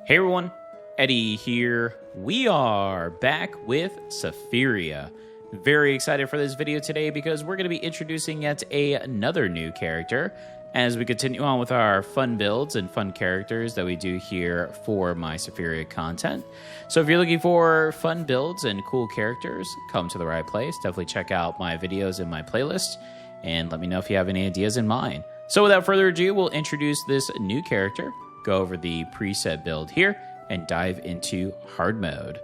Hey everyone, Eddie here. We are back with Sephiria. Very excited for this video today because we're going to be introducing yet another new character as we continue on with our fun builds and fun characters that we do here for my Sephiria content. So if you're looking for fun builds and cool characters, come to the right place. Definitely check out my videos in my playlist and let me know if you have any ideas in mind. So without further ado, we'll introduce this new character, go over the preset build here, and dive into hard mode.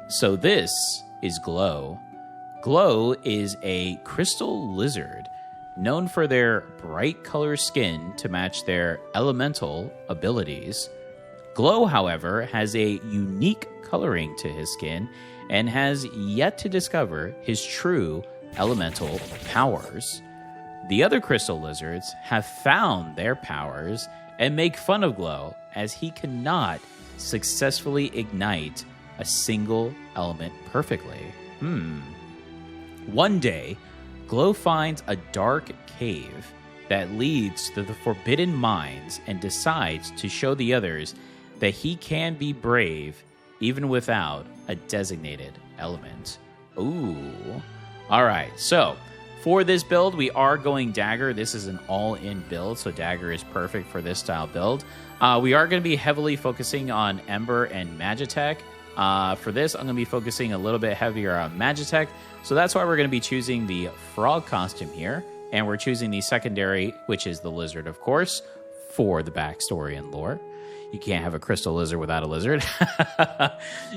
So this is Glow. Glow is a crystal lizard known for their bright color skin to match their elemental abilities. Glow, however, has a unique coloring to his skin and has yet to discover his true elemental powers. The other crystal lizards have found their powers and make fun of Glow as he cannot successfully ignite a single element perfectly. One day, Glow finds a dark cave that leads to the Forbidden Mines and decides to show the others that he can be brave even without a designated element. Ooh. Alright, so for this build, we are going Dagger. This is an all-in build, so Dagger is perfect for this style build. We are going to be heavily focusing on Ember and Magitech. For this, I'm going to be focusing a little bit heavier on Magitech, so that's why we're going to be choosing the Frog costume here, and we're choosing the secondary, which is the Lizard, of course, for the backstory and lore. You can't have a crystal lizard without a lizard.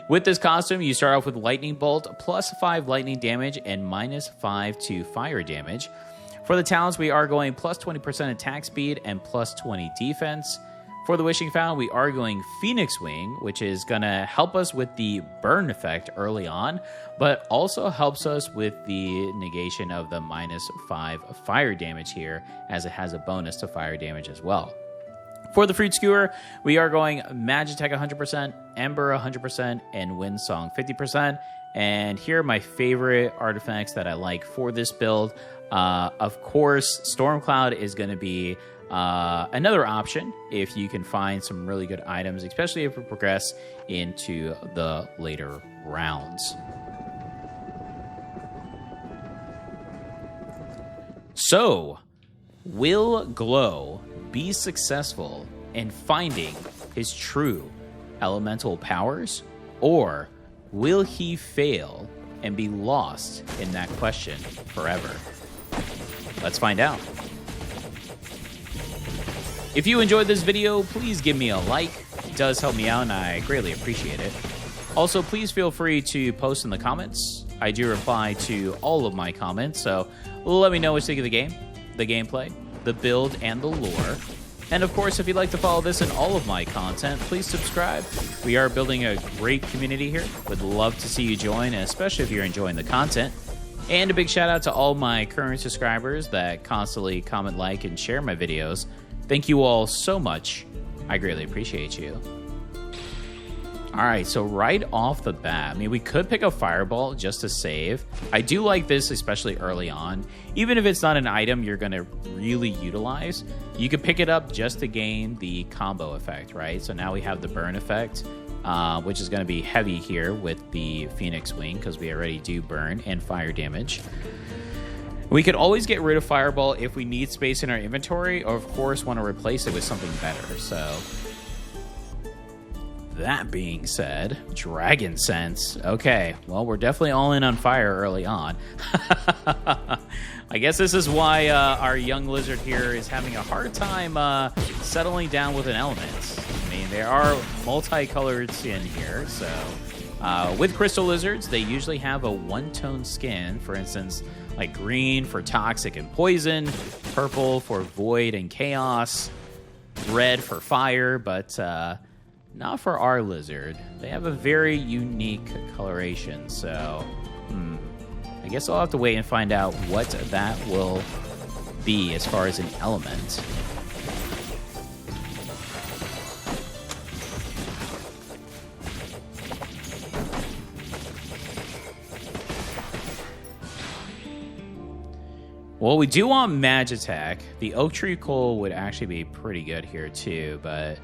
With this costume, you start off with Lightning Bolt, plus 5 lightning damage and minus 5 to fire damage. For the talents, we are going plus 20% attack speed and plus 20 defense. For the Wishing Fountain, we are going Phoenix Wing, which is going to help us with the burn effect early on, but also helps us with the negation of the minus 5 fire damage here, as it has a bonus to fire damage as well. For the Fruit Skewer, we are going Magitech 100%, Ember 100%, and Windsong 50%. And here are my favorite artifacts that I like for this build. Of course, Stormcloud is going to be another option if you can find some really good items, especially if we progress into the later rounds. So, will Glow be successful in finding his true elemental powers, or will he fail and be lost in that question forever? Let's find out. If you enjoyed this video, please give me a like. It does help me out and I greatly appreciate it. Also, please feel free to post in the comments. I do reply to all of my comments, so let me know what you think of the game, the gameplay, the build, and the lore. And of course, if you'd like to follow this and all of my content, please subscribe. We are building a great community here. Would love to see you join, especially if you're enjoying the content. And a big shout out to all my current subscribers that constantly comment, like, and share my videos. Thank you all so much. I greatly appreciate you. Alright, so right off the bat, I mean, we could pick a Fireball just to save. I do like this, especially early on. Even if it's not an item you're going to really utilize, you could pick it up just to gain the combo effect, right? So now we have the burn effect, which is going to be heavy here with the Phoenix Wing, because we already do burn and fire damage. We could always get rid of Fireball if we need space in our inventory, or of course want to replace it with something better, so... That being said, Dragon Sense. Okay, well, we're definitely all in on fire early on. I guess this is why our young lizard here is having a hard time settling down with an element. I mean, there are multicolored skin here, so... with crystal lizards, they usually have a one-tone skin. For instance, like green for toxic and poison, purple for void and chaos, red for fire, but... not for our lizard. They have a very unique coloration, so I guess I'll have to wait and find out what that will be as far as an element. Well, we do want Magitech. The Oak Tree Coal would actually be pretty good here too, but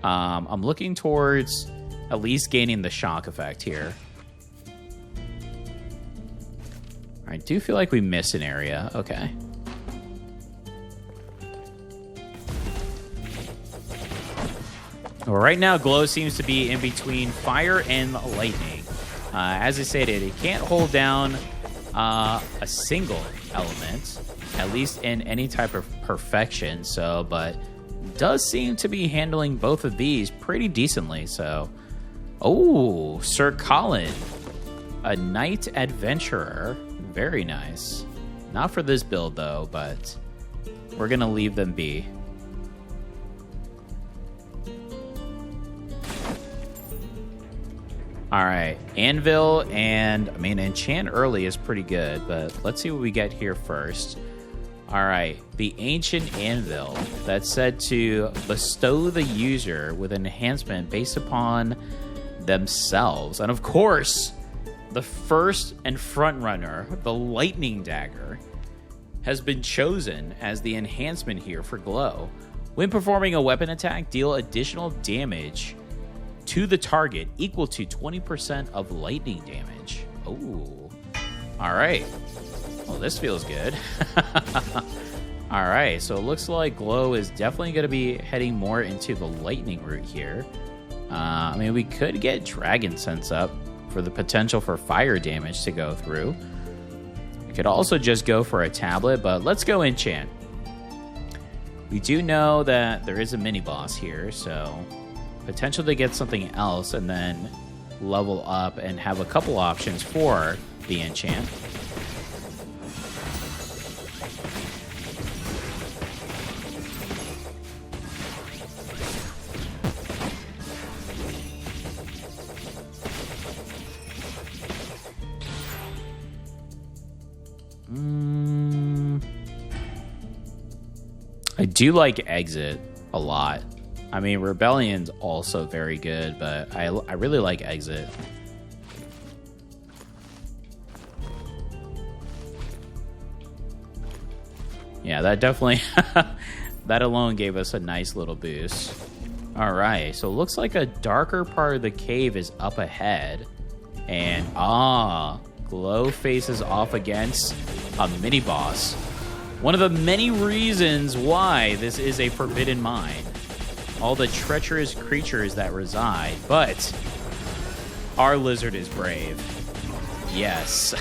I'm looking towards at least gaining the shock effect here. I do feel like we missed an area. Okay. Well, right now, Glow seems to be in between fire and lightning. As I stated, it can't hold down a single element, at least in any type of perfection. So, but does seem to be handling both of these pretty decently. So, oh, Sir Colin, a knight adventurer. Very nice. Not for this build, though, but we're going to leave them be. All right, Anvil, and I mean, enchant early is pretty good, but let's see what we get here first. All right, the Ancient Anvil that's said to bestow the user with an enhancement based upon themselves. And of course, the first and front runner, the Lightning Dagger, has been chosen as the enhancement here for Glow. When performing a weapon attack, deal additional damage to the target equal to 20% of lightning damage. Oh, all right. Well, this feels good. All right, so it looks like Glow is definitely going to be heading more into the lightning route here. I mean, we could get Dragon Sense up for the potential for fire damage to go through. We could also just go for a tablet, but let's go enchant. We do know that there is a mini boss here, so potential to get something else and then level up and have a couple options for the enchant. I do like Exit a lot. I mean, Rebellion's also very good, but I really like Exit. Yeah, that definitely, that alone gave us a nice little boost. All right, so it looks like a darker part of the cave is up ahead. And, Glow faces off against a mini-boss. One of the many reasons why this is a forbidden mine. All the treacherous creatures that reside, but our lizard is brave. Yes.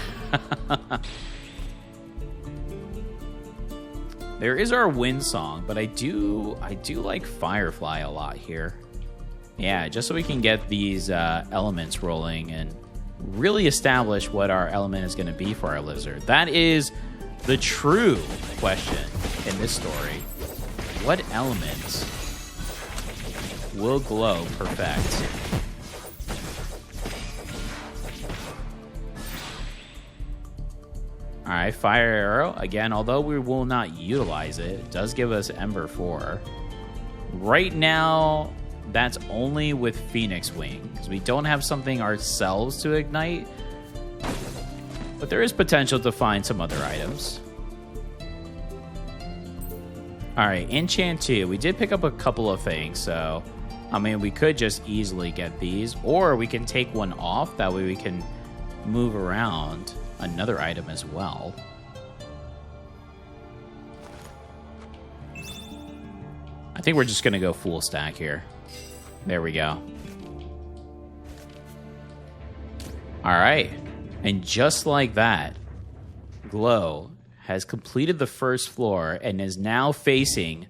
There is our wind song, but I do like Firefly a lot here. Yeah, just so we can get these elements rolling and really establish what our element is going to be for our lizard. That is the true question in this story. What elements will Glow perfect? All right, Fire Arrow. Again, although we will not utilize it, it does give us Ember 4. Right now, that's only with Phoenix Wing, because we don't have something ourselves to ignite. But there is potential to find some other items. All right, Enchant 2. We did pick up a couple of things, so I mean, we could just easily get these, or we can take one off. That way we can move around another item as well. I think we're just going to go full stack here. There we go. All right. And just like that, Glow has completed the first floor and is now facing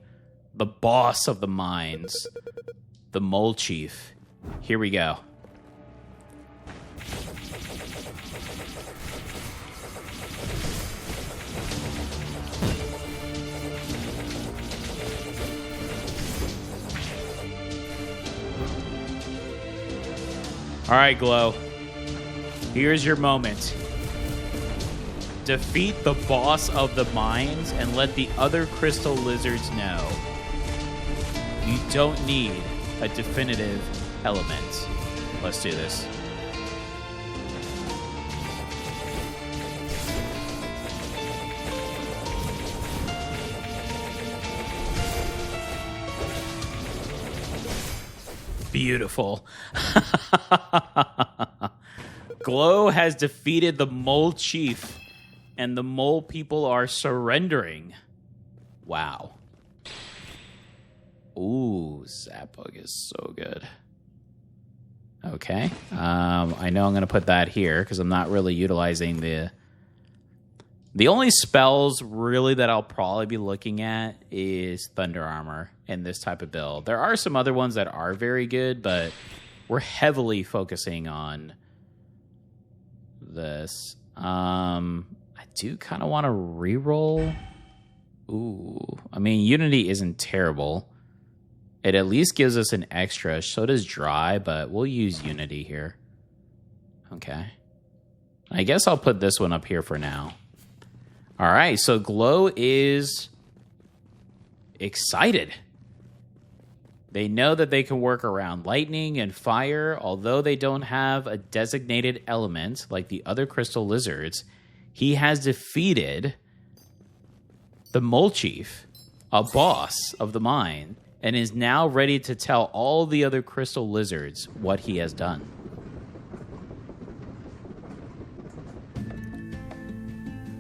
the boss of the mines, the Mole Chief. Here we go. All right, Glow. Here's your moment. Defeat the boss of the mines and let the other crystal lizards know you don't need a definitive element. Let's do this. Beautiful. Glow has defeated the mole chief, and the mole people are surrendering. Wow. Ooh, Zapbug is so good. Okay. I know I'm going to put that here because I'm not really utilizing the only spells really that I'll probably be looking at is Thunder Armor in this type of build. There are some other ones that are very good, but we're heavily focusing on this. I do kind of want to reroll. Ooh, I mean, Unity isn't terrible. It at least gives us an extra. So does Dry, but we'll use Unity here. Okay. I guess I'll put this one up here for now. All right, so Glow is excited. They know that they can work around lightning and fire, although they don't have a designated element like the other crystal lizards. He has defeated the Mole Chief, a boss of the mine, and is now ready to tell all the other crystal lizards what he has done.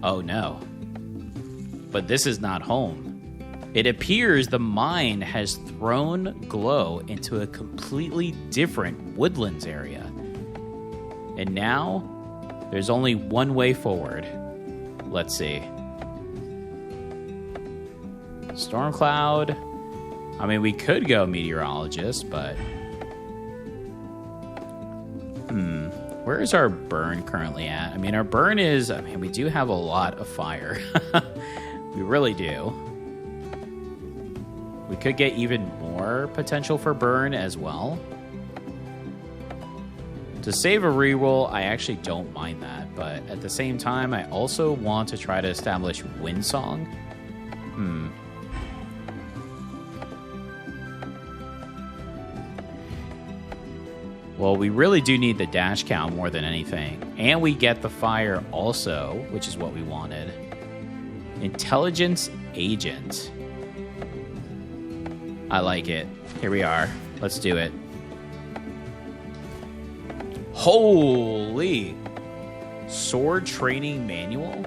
Oh no. But this is not home. It appears the mine has thrown Glow into a completely different woodlands area. And now, there's only one way forward. Let's see. Storm Cloud. I mean, we could go meteorologist, but... Where is our burn currently at? I mean, our burn is... I mean, we do have a lot of fire. We really do. We could get even more potential for burn as well. To save a reroll, I actually don't mind that. But at the same time, I also want to try to establish Windsong. Well, we really do need the dash count more than anything. And we get the fire also, which is what we wanted. Intelligence Agent. I like it. Here we are. Let's do it. Holy! Sword Training Manual?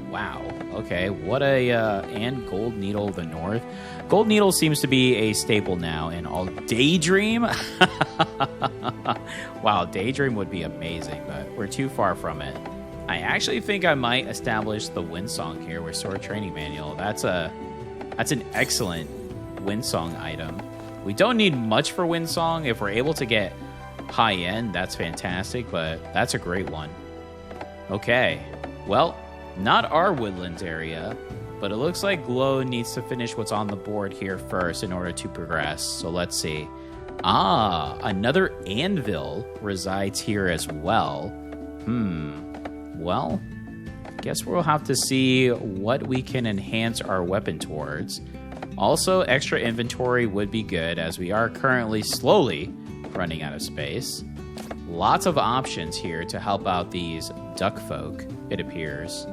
Wow. Okay, what a... and Gold Needle of the North. Gold Needle seems to be a staple now in all... Daydream? Wow, Daydream would be amazing, but we're too far from it. I actually think I might establish the Windsong here with Sword Training Manual. That's an excellent Windsong item. We don't need much for Windsong. If we're able to get high end, that's fantastic, but that's a great one. Okay, well, not our woodlands area, but it looks like Glow needs to finish what's on the board here first in order to progress. So let's see. Ah, another anvil resides here as well. Well, guess we'll have to see what we can enhance our weapon towards. Also, extra inventory would be good as we are currently slowly running out of space. Lots of options here to help out these duck folk, it appears.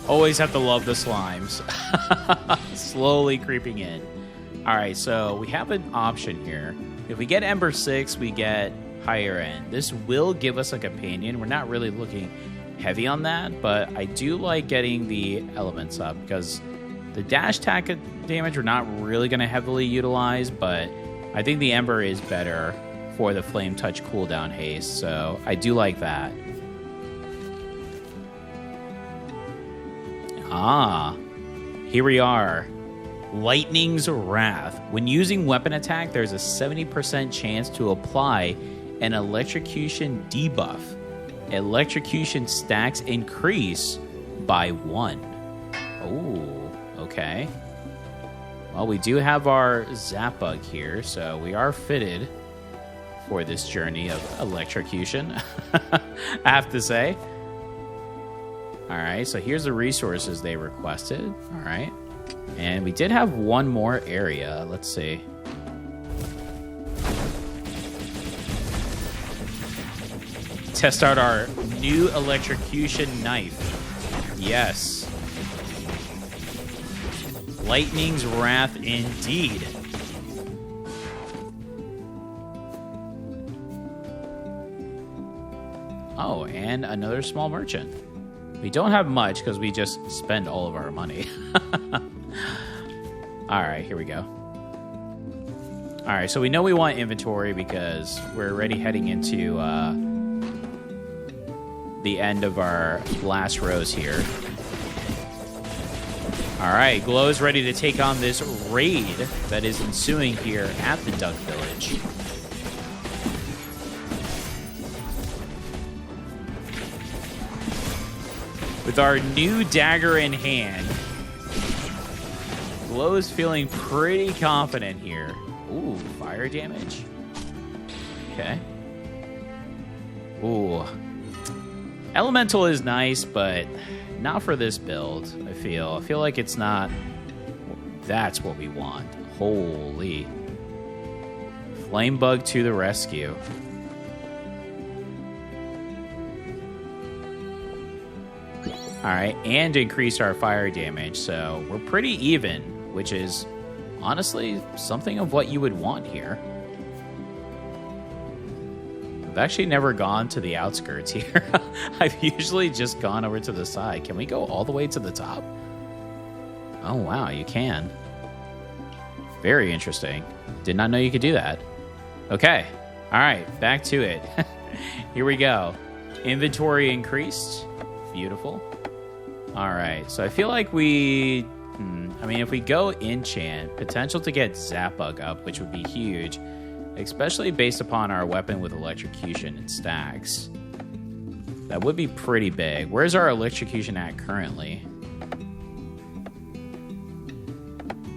Always have to love the slimes. Slowly creeping in. Alright, so we have an option here. If we get Ember 6, we get higher end. This will give us a companion. We're not really looking heavy on that, but I do like getting the elements up because the dash attack damage we're not really going to heavily utilize, but I think the Ember is better for the Flame Touch cooldown haste, so I do like that. Ah, here we are. Lightning's Wrath. When using weapon attack, there's a 70% chance to apply an electrocution debuff. Electrocution stacks increase by 1. Oh, okay. Well, we do have our zap bug here, so we are fitted for this journey of electrocution, I have to say. All right, so here's the resources they requested. All right, and we did have one more area. Let's see. Test out our new electrocution knife. Yes. Lightning's wrath indeed. Oh, and another small merchant. We don't have much because we just spend all of our money. All right, here we go. All right, so we know we want inventory because we're already heading into the end of our last rows here. All right, Glow's ready to take on this raid that is ensuing here at the Duck Village. With our new dagger in hand, Glow is feeling pretty confident here. Ooh, fire damage. Okay. Ooh. Elemental is nice, but not for this build, I feel. I feel like it's not... That's what we want. Holy. Flame Bug to the rescue. Alright, and increase our fire damage, so we're pretty even, which is honestly something of what you would want here. I've actually never gone to the outskirts here. I've usually just gone over to the side. Can we go all the way to the top? Oh, wow, you can. Very interesting. Did not know you could do that. Okay. All right, back to it. Here we go. Inventory increased. Beautiful. All right, so I feel like we... I mean, if we go enchant, potential to get Zapbug up, which would be huge, especially based upon our weapon with electrocution and stacks. That would be pretty big. Where's our electrocution at currently?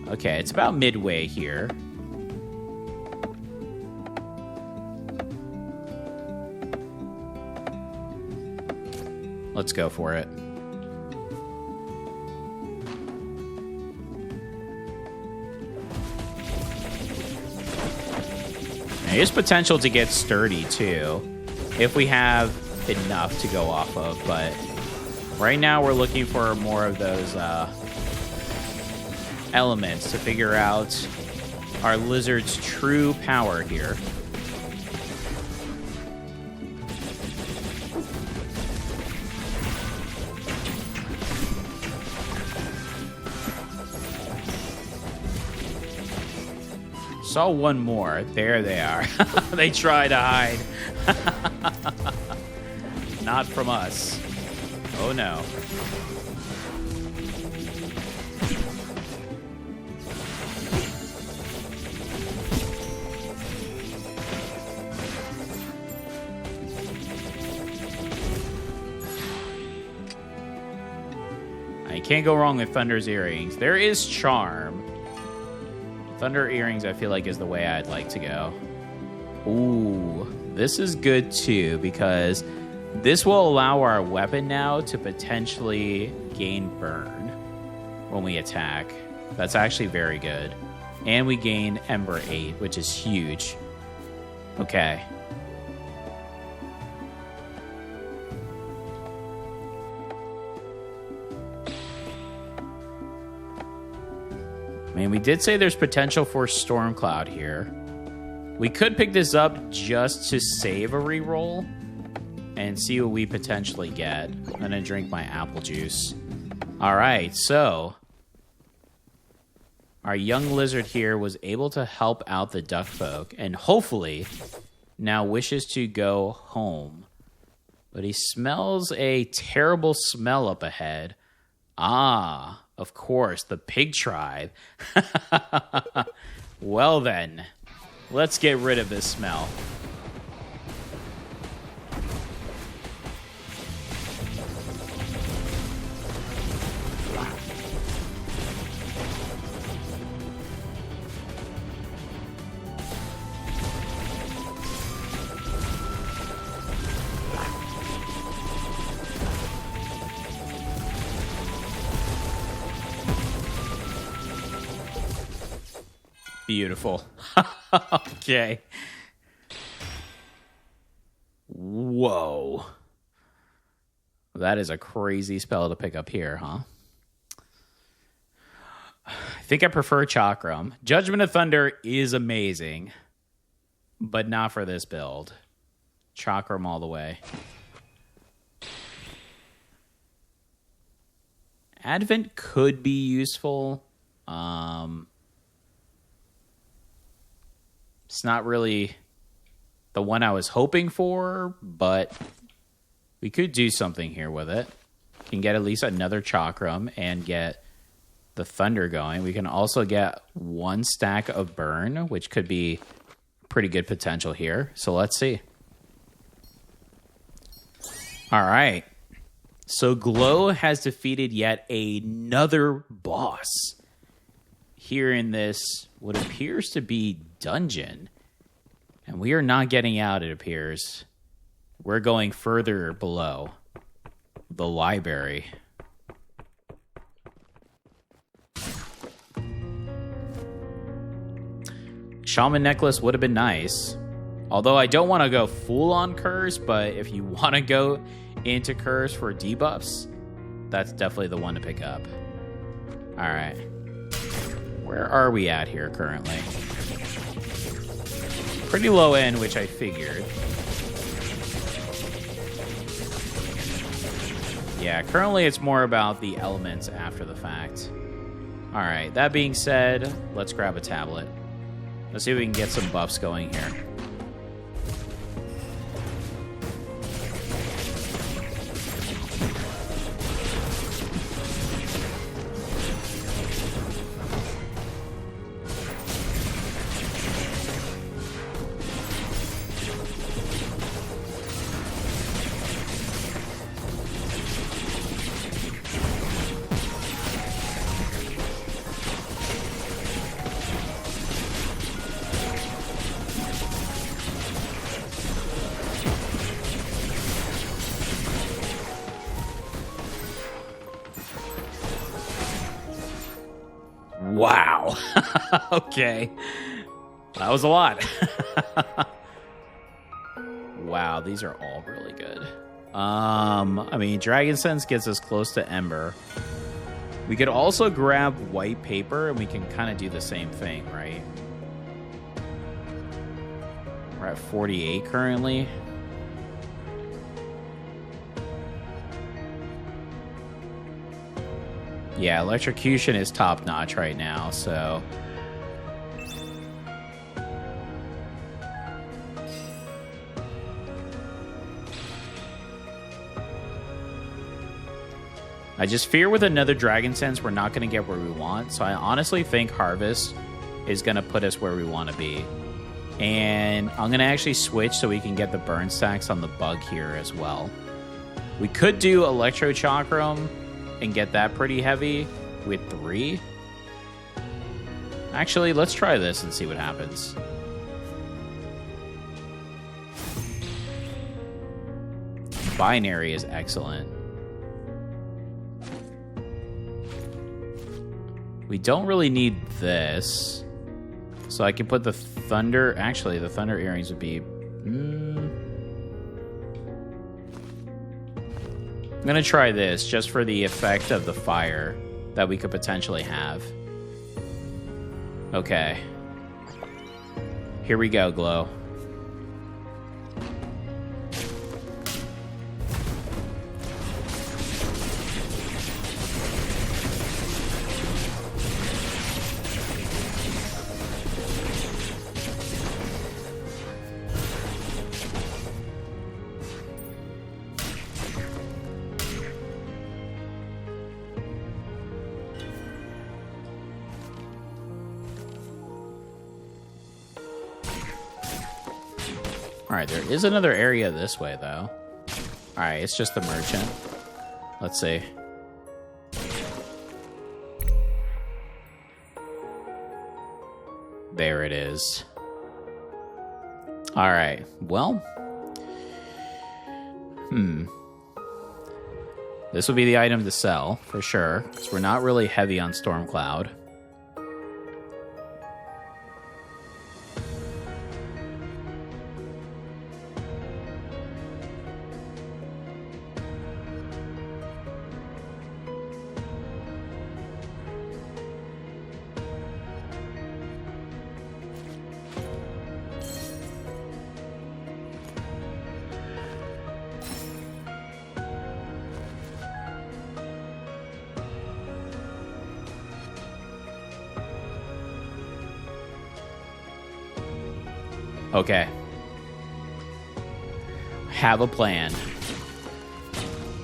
Okay, it's about midway here. Let's go for it. There's potential to get sturdy, too, if we have enough to go off of, but right now we're looking for more of those elements to figure out our lizard's true power here. Saw one more. There they are. They try to hide. Not from us. Oh no. I can't go wrong with Thunder's earrings. There is charm. Thunder earrings, I feel like, is the way I'd like to go. Ooh, this is good too, because this will allow our weapon now to potentially gain burn when we attack. That's actually very good. And we gain Ember 8, which is huge. Okay. I mean, we did say there's potential for Stormcloud here. We could pick this up just to save a reroll and see what we potentially get. I'm going to drink my apple juice. All right, so our young lizard here was able to help out the duck folk and hopefully now wishes to go home. But he smells a terrible smell up ahead. Ah, of course, the pig tribe. Well then, let's get rid of this smell. Beautiful. Okay. Whoa. That is a crazy spell to pick up here, huh? I think I prefer Chakram. Judgment of Thunder is amazing, but not for this build. Chakram all the way. Advent could be useful. It's not really the one I was hoping for, but we could do something here with it. Can get at least another Chakram and get the Thunder going. We can also get 1 stack of Burn, which could be pretty good potential here. So let's see. All right. So Glow has defeated yet another boss here in this, what appears to be dungeon. And we are not getting out, it appears. We're going further below the library. Shaman Necklace would have been nice. Although I don't want to go full on Curse, but if you want to go into Curse for debuffs, that's definitely the one to pick up. Alright. Where are we at here currently? Pretty low end, which I figured. Yeah, currently it's more about the elements after the fact. Alright, that being said, let's grab a tablet. Let's see if we can get some buffs going here. Wow. Okay. That was a lot. Wow, these are all really good. I mean, Dragon Sense gets us close to Ember. We could also grab white paper and we can kind of do the same thing, right? We're at 48 currently. Yeah, electrocution is top notch right now, so. I just fear with another Dragon Sense we're not going to get where we want, so I honestly think Harvest is going to put us where we want to be. And I'm going to actually switch so we can get the burn stacks on the bug here as well. We could do Electro Chakram and get that pretty heavy with 3. Actually, let's try this and see what happens. Binary is excellent. We don't really need this. So I can put the Thunder... Actually, the Thunder Earrings would be... I'm going to try this just for the effect of the fire that we could potentially have. Okay. Here we go, Glow. Alright, there is another area this way, though. Alright, it's just the merchant. Let's see. There it is. Alright, well. This would be the item to sell, for sure, because we're not really heavy on Stormcloud. Okay. Have a plan.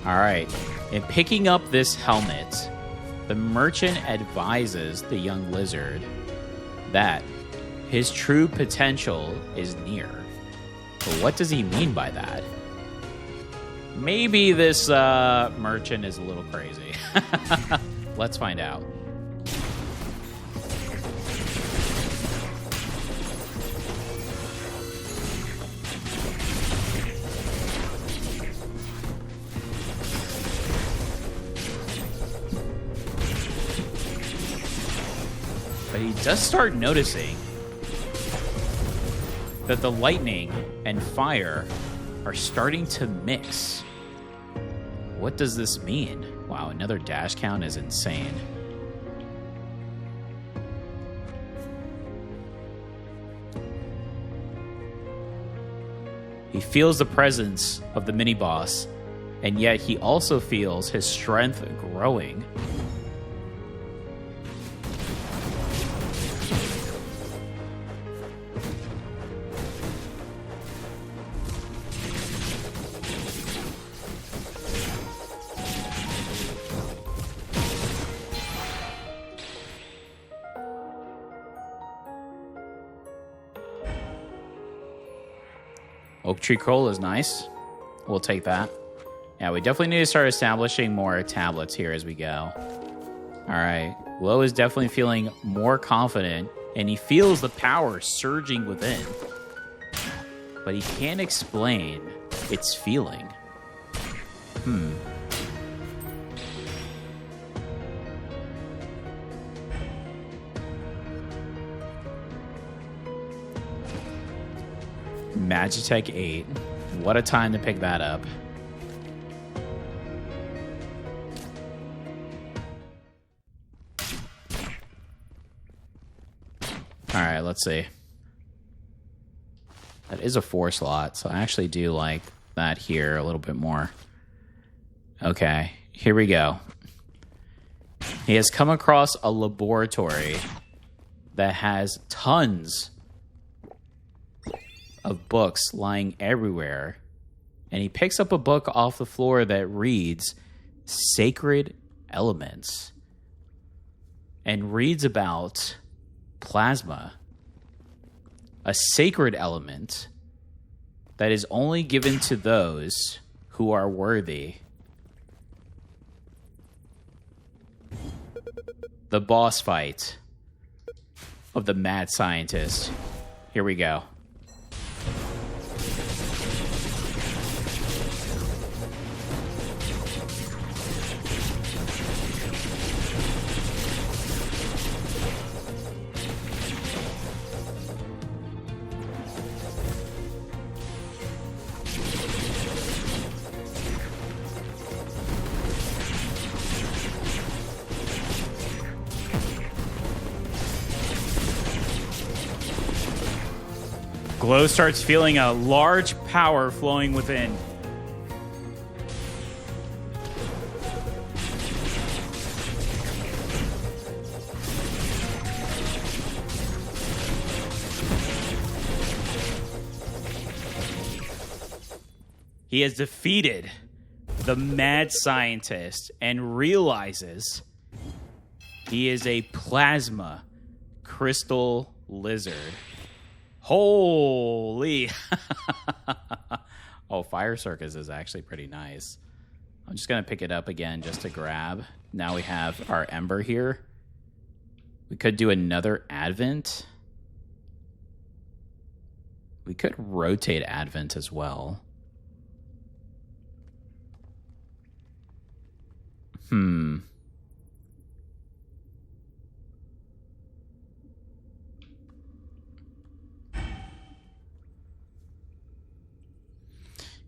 Alright. In picking up this helmet, the merchant advises the young lizard that his true potential is near. But what does he mean by that? Maybe this merchant is a little crazy. Let's find out. But he does start noticing that the lightning and fire are starting to mix. What does this mean? Wow, another dash count is insane. He feels the presence of the mini-boss, and yet he also feels his strength growing. Oak tree coal is nice. We'll take that. Yeah, we definitely need to start establishing more tablets here as we go. All right. Lo is definitely feeling more confident, and he feels the power surging within. But he can't explain its feeling. Magitech 8. What a time to pick that up. Alright, let's see. That is a 4 slot, so I actually do like that here a little bit more. Okay, here we go. He has come across a laboratory that has tons of books lying everywhere, and he picks up a book off the floor that reads Sacred Elements and reads about plasma, a sacred element that is only given to those who are worthy. The boss fight of the mad scientist. Here we go. Glow starts feeling a large power flowing within. He has defeated the mad scientist and realizes he is a plasma crystal lizard. Holy. Oh, Fire Circus is actually pretty nice. I'm just going to pick it up again just to grab. Now we have our Ember here. We could do another Advent. We could rotate Advent as well.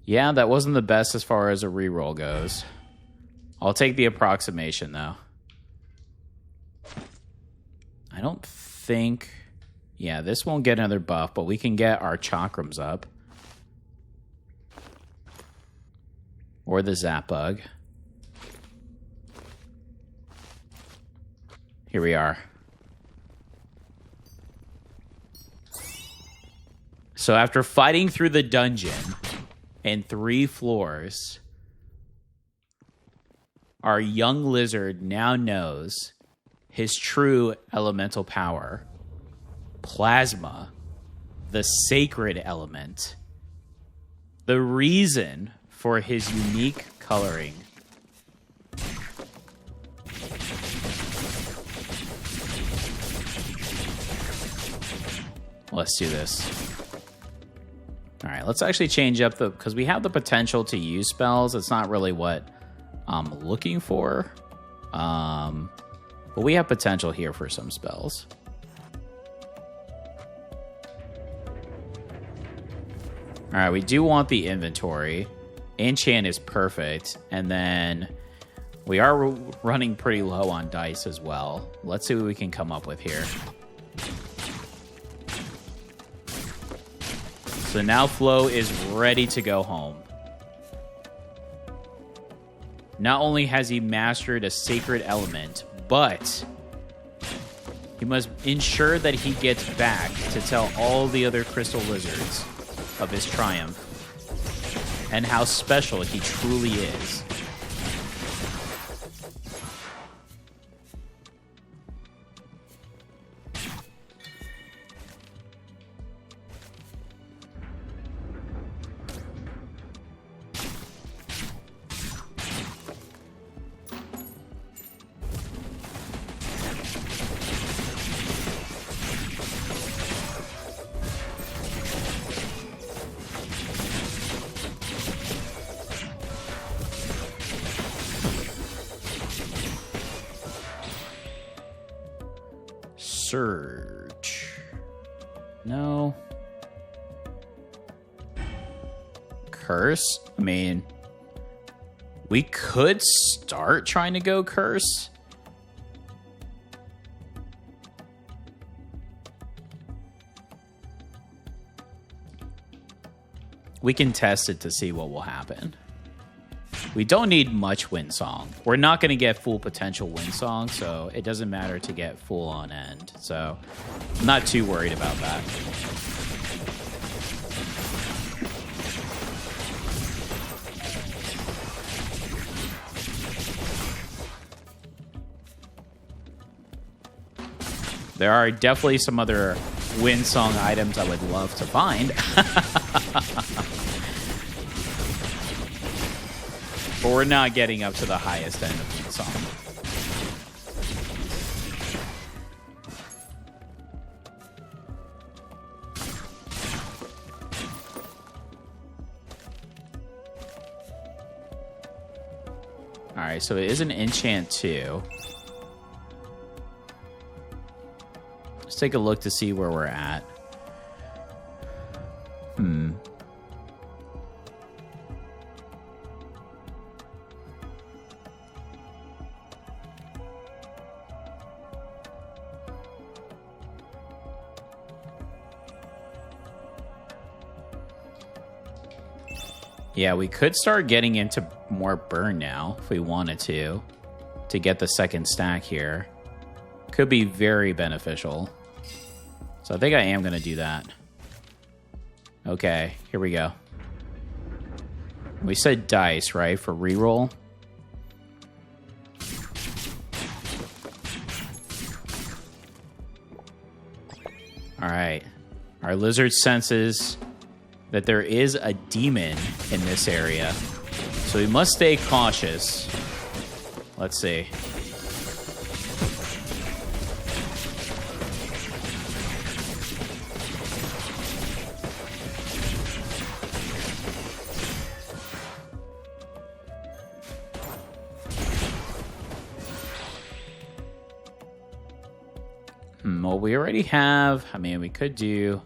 Yeah, that wasn't the best as far as a reroll goes. I'll take the approximation, though. I don't think... Yeah, this won't get another buff, but we can get our chakrams up. Or the Zap Bug. Here we are. So after fighting through the dungeon and 3 floors, our young lizard now knows his true elemental power. Plasma, the sacred element. The reason for his unique coloring. Let's do this. All right, let's actually change up the... because we have the potential to use spells. It's not really what I'm looking for. But we have potential here for some spells. All right, we do want the inventory. Enchant is perfect. And then we are running pretty low on dice as well. Let's see what we can come up with here. So now Flo is ready to go home. Not only has he mastered a sacred element, but he must ensure that he gets back to tell all the other crystal lizards of his triumph and how special he truly is. Surge. No. Curse? I mean, we could start trying to go curse. We can test it to see what will happen. We don't need much Windsong. We're not going to get full potential Windsong, so it doesn't matter to get full on end. So I'm not too worried about that. There are definitely some other Windsong items I would love to find. But we're not getting up to the highest end of the song. Alright, so it is an enchant too. Let's take a look to see where we're at. Yeah, we could start getting into more burn now if we wanted to get the second stack here. Could be very beneficial. So I think I am going to do that. Okay, here we go. We said dice, right, for reroll? All right. Our lizard senses that there is a demon in this area. So we must stay cautious. Let's see. Well, we already have... I mean, we could do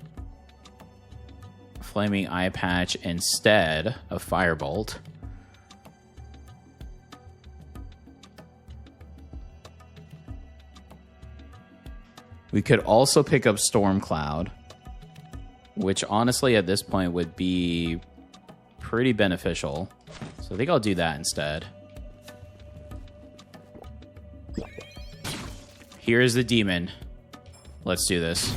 Flaming Eye Patch instead of Firebolt. We could also pick up Storm Cloud, which honestly at this point would be pretty beneficial. So I think I'll do that instead. Here's the demon. Let's do this.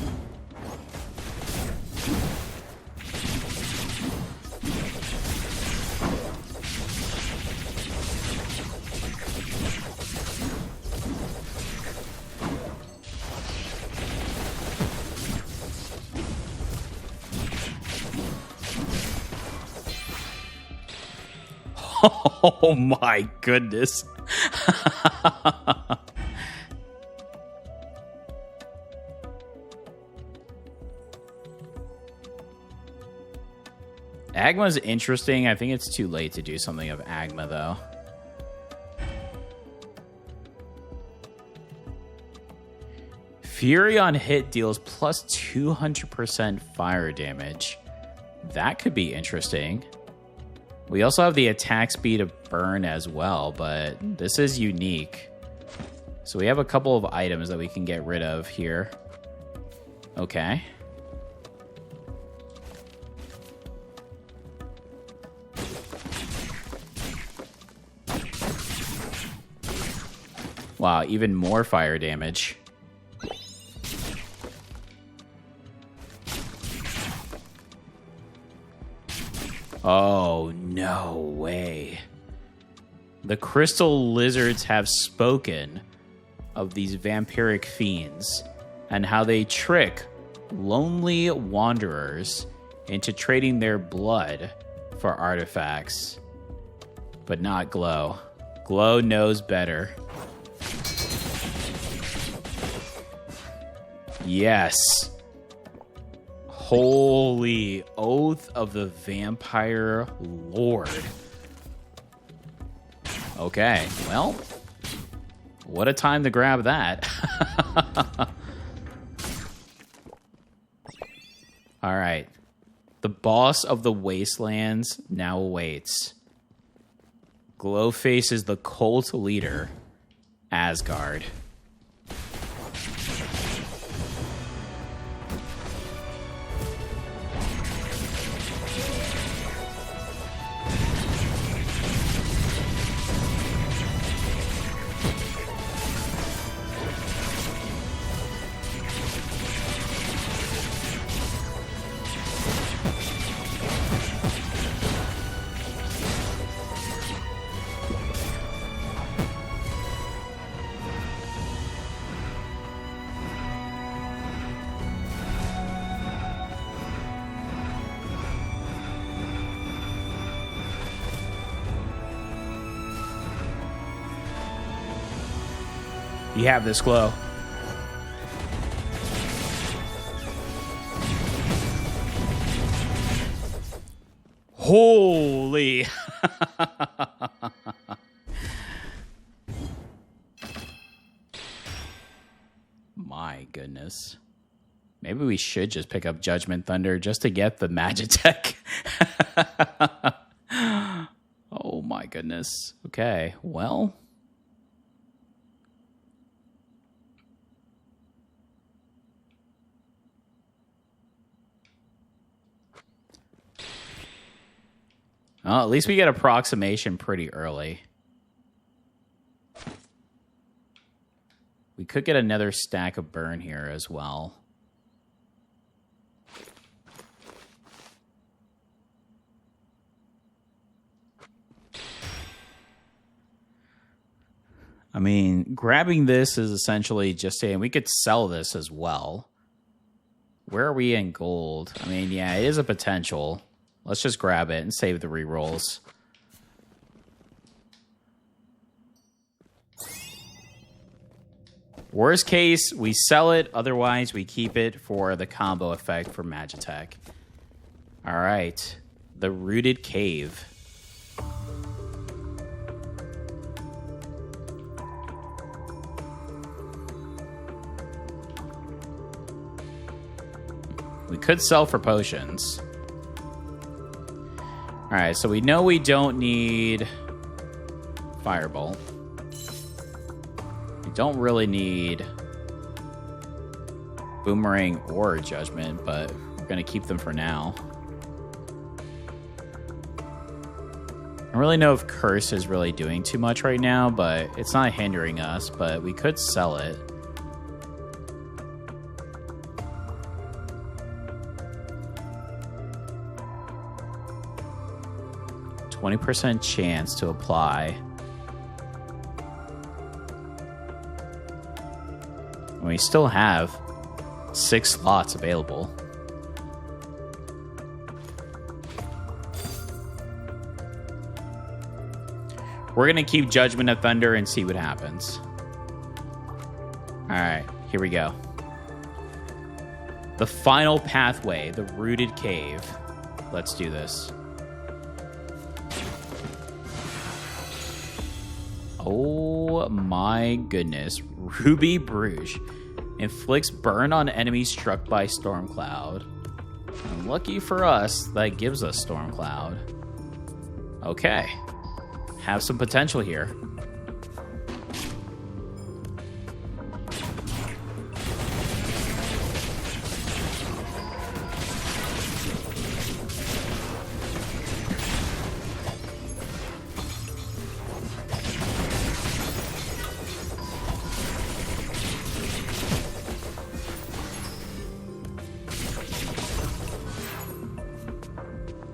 Oh my goodness. Agma's interesting. I think it's too late to do something of Agma, though. Fury on hit deals plus 200% fire damage. That could be interesting. We also have the attack speed of burn as well, but this is unique. So we have a couple of items that we can get rid of here. Okay. Wow, even more fire damage. Oh, no way. The crystal lizards have spoken of these vampiric fiends and how they trick lonely wanderers into trading their blood for artifacts. But not Glow. Glow knows better. Yes. Holy Oath of the Vampire Lord. Okay, well, what a time to grab that. All right. The boss of the wastelands now awaits. Glow faces the cult leader, Asgard. You have this, Glow. Holy. My goodness. Maybe we should just pick up Judgment Thunder just to get the Magitech. Oh my goodness. Okay, well. Well, at least we get approximation pretty early. We could get another stack of burn here as well. I mean, grabbing this is essentially just saying we could sell this as well. Where are we in gold? I mean, yeah, it is a potential. Let's just grab it and save the rerolls. Worst case, we sell it. Otherwise, we keep it for the combo effect for Magitech. All right. The Rooted Cave. We could sell for potions. All right, so we know we don't need Firebolt. We don't really need Boomerang or Judgment, but we're going to keep them for now. I don't really know if Curse is really doing too much right now, but it's not hindering us, but we could sell it. 20% chance to apply. And we still have 6 slots available. We're going to keep Judgment of Thunder and see what happens. All right, here we go. The final pathway, the rooted cave. Let's do this. Oh my goodness. Ruby Bruges inflicts burn on enemies struck by storm cloud. And lucky for us, that gives us storm cloud. Okay. Have some potential here.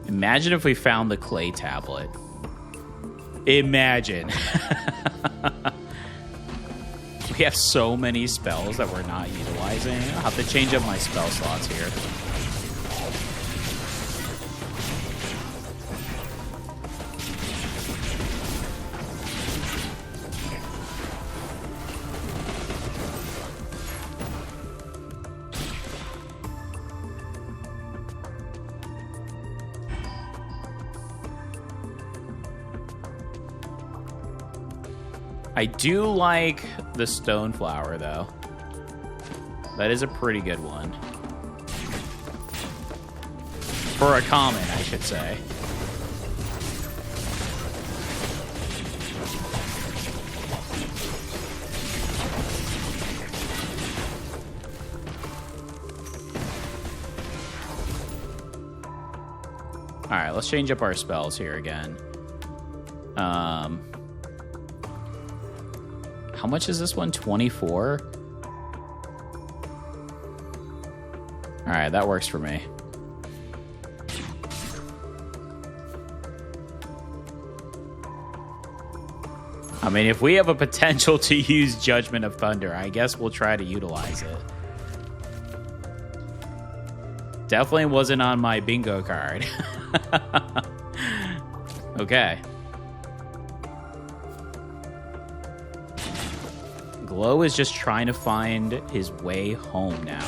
Imagine if we found the clay tablet. Imagine. We have so many spells that we're not utilizing. I'll have to change up my spell slots here. I do like the stone flower, though. That is a pretty good one. For a common, I should say. Alright, let's change up our spells here again. How much is this one? 24? Alright, that works for me. I mean, if we have a potential to use Judgment of Thunder, I guess we'll try to utilize it. Definitely wasn't on my bingo card. Okay. Glow is just trying to find his way home now.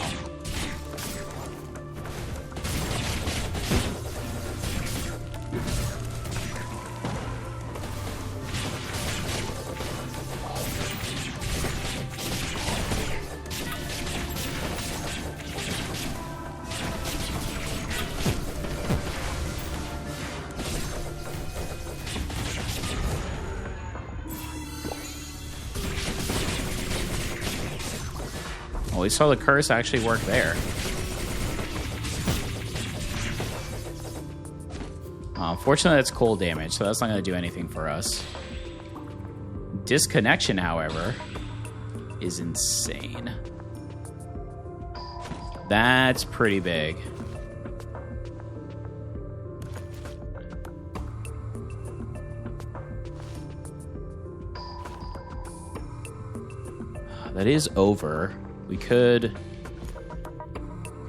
We saw the curse actually work there. Unfortunately, that's cold damage, so that's not going to do anything for us. Disconnection, however, is insane. That's pretty big. That is over. We could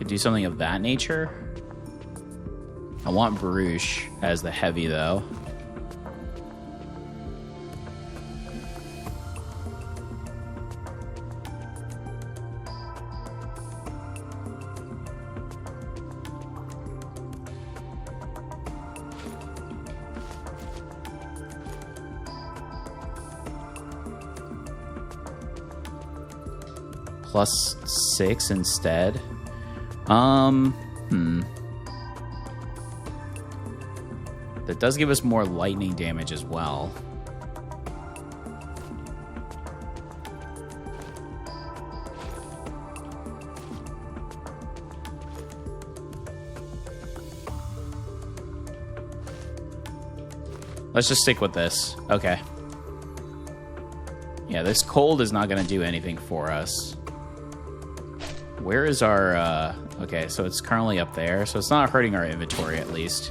do something of that nature. I want Bruges as the heavy, though. +6 instead. That does give us more lightning damage as well. Let's just stick with this. Okay. Yeah, this cold is not going to do anything for us. Where is our... okay, so it's currently up there, so it's not hurting our inventory at least.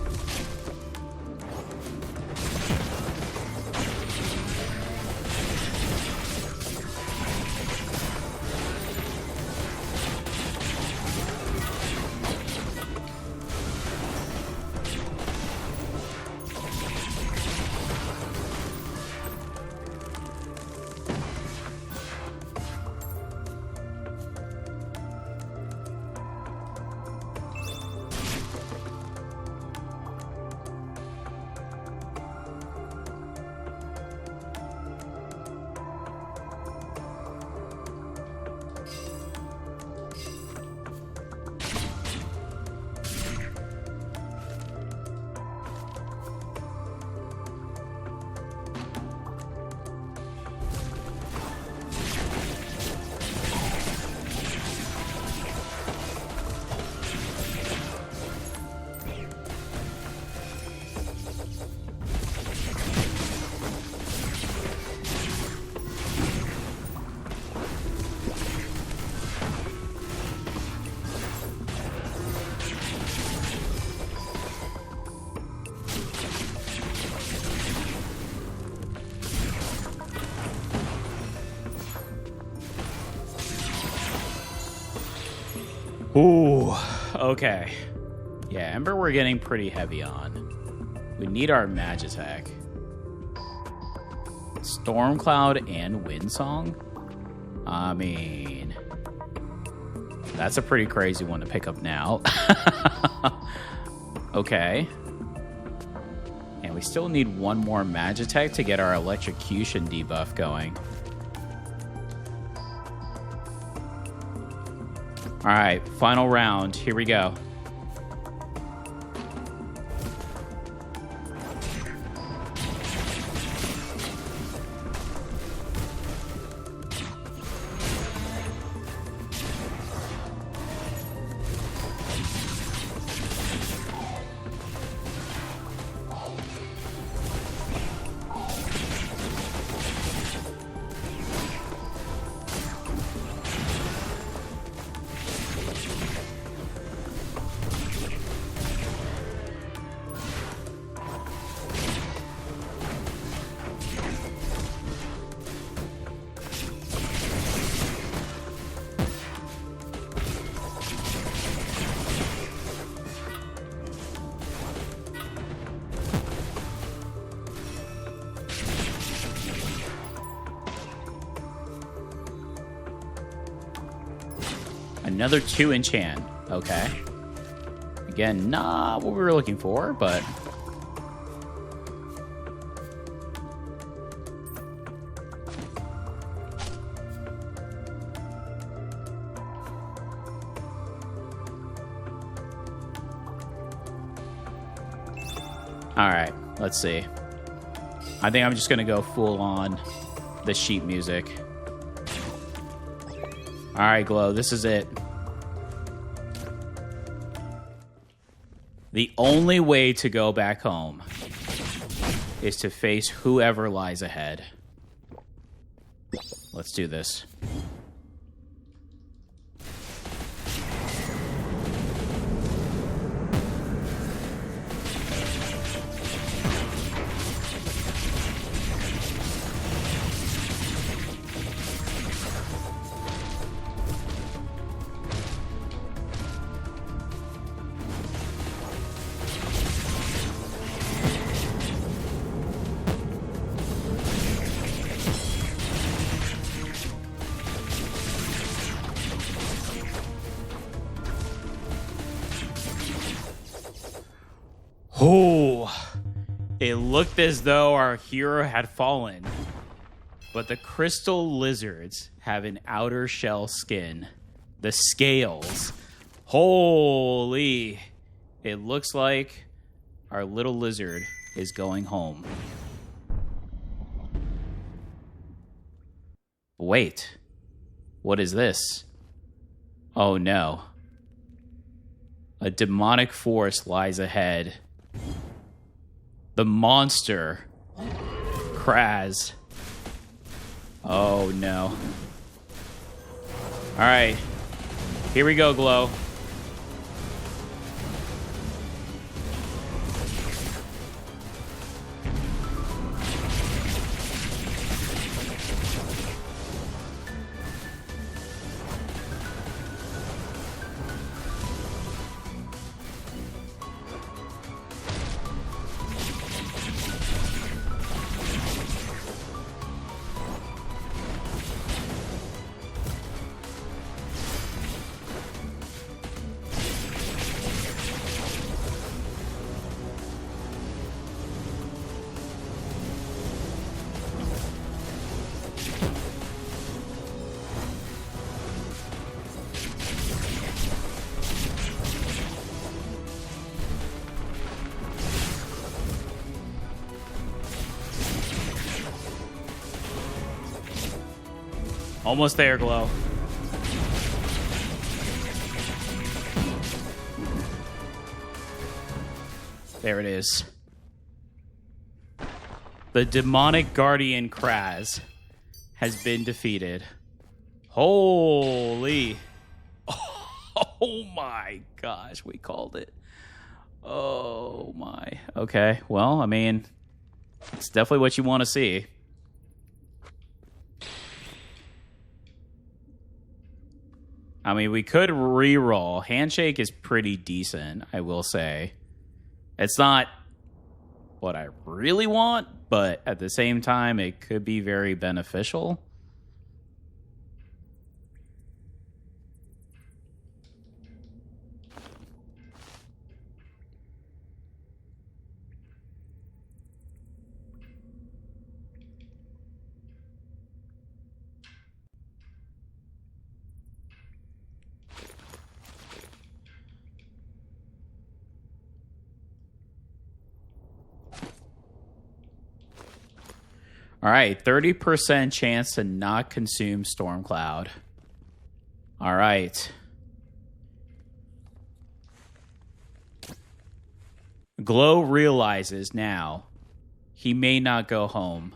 Ooh, okay. Yeah, Ember we're getting pretty heavy on. We need our Mage Attack. Storm Cloud and Windsong? I mean, that's a pretty crazy one to pick up now. Okay. And we still need one more Mage Attack to get our Electrocution debuff going. Alright, final round. Here we go. Another 2 enchant. Okay. Again, not what we were looking for, but... Alright, let's see. I think I'm just going to go full on the sheep music. Alright, Glow, this is it. The only way to go back home is to face whoever lies ahead. Let's do this. Oh, it looked as though our hero had fallen, but the crystal lizards have an outer shell skin. The scales. Holy. It looks like our little lizard is going home. Wait. What is this? Oh no. A demonic force lies ahead. The monster. Kraz. Oh no. Alright. Here we go, Glow. Almost there, Glow. There it is. The demonic guardian Kraz has been defeated. Holy. Oh my gosh, we called it. Oh my. Okay, well, I mean, it's definitely what you want to see. I mean, we could re-roll. Handshake is pretty decent, I will say. It's not what I really want, but at the same time, it could be very beneficial. All right, 30% chance to not consume storm cloud. All right. Glow realizes now he may not go home.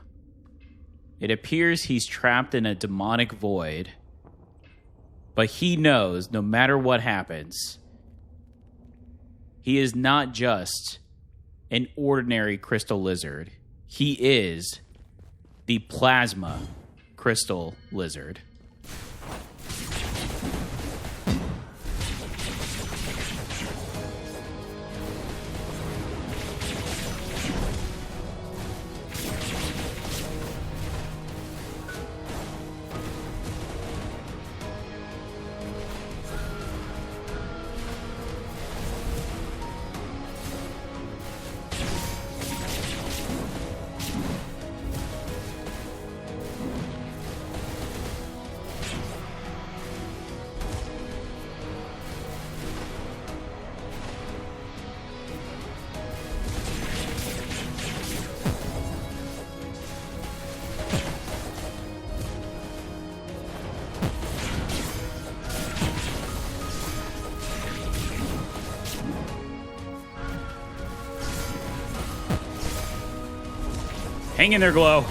It appears he's trapped in a demonic void. But he knows no matter what happens, he is not just an ordinary crystal lizard. He is the plasma crystal lizard. Hang in there, Glow.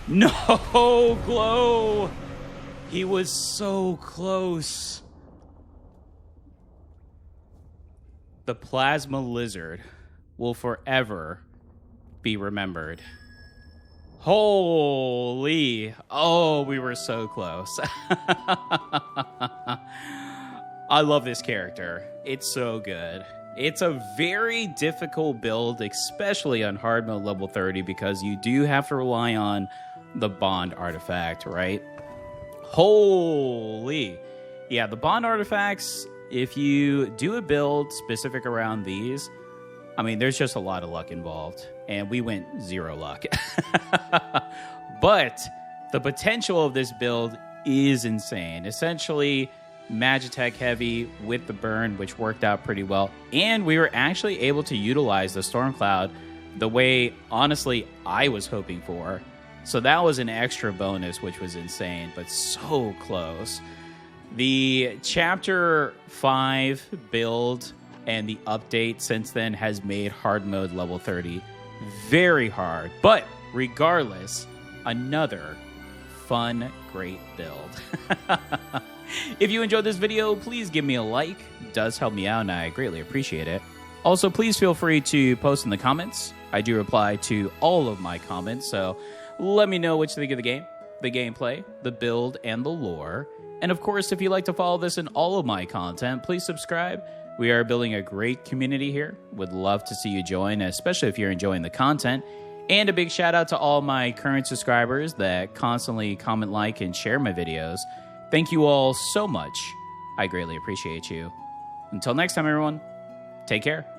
No, Glow! He was so close. The plasma lizard will forever be remembered. Holy! Oh, we were so close. I love this character. It's so good. It's a very difficult build, especially on hard mode level 30, because you do have to rely on the bond artifact, right? Holy. Yeah, the bond artifacts, if you do a build specific around these, I mean, there's just a lot of luck involved, and we went 0 luck. But the potential of this build is insane. Essentially, Magitech heavy with the burn, which worked out pretty well, and we were actually able to utilize the Storm Cloud the way, honestly, I was hoping for. So that was an extra bonus, which was insane, but so close. The Chapter 5 build and the update since then has made hard mode level 30 very hard. But regardless, another fun, great build. If you enjoyed this video, please give me a like. It does help me out, and I greatly appreciate it. Also, please feel free to post in the comments. I do reply to all of my comments, so let me know what you think of the game, the gameplay, the build, and the lore. And of course, if you'd like to follow this in all of my content, please subscribe. We are building a great community here. Would love to see you join, especially if you're enjoying the content. And a big shout out to all my current subscribers that constantly comment, like, and share my videos. Thank you all so much. I greatly appreciate you. Until next time, everyone, take care.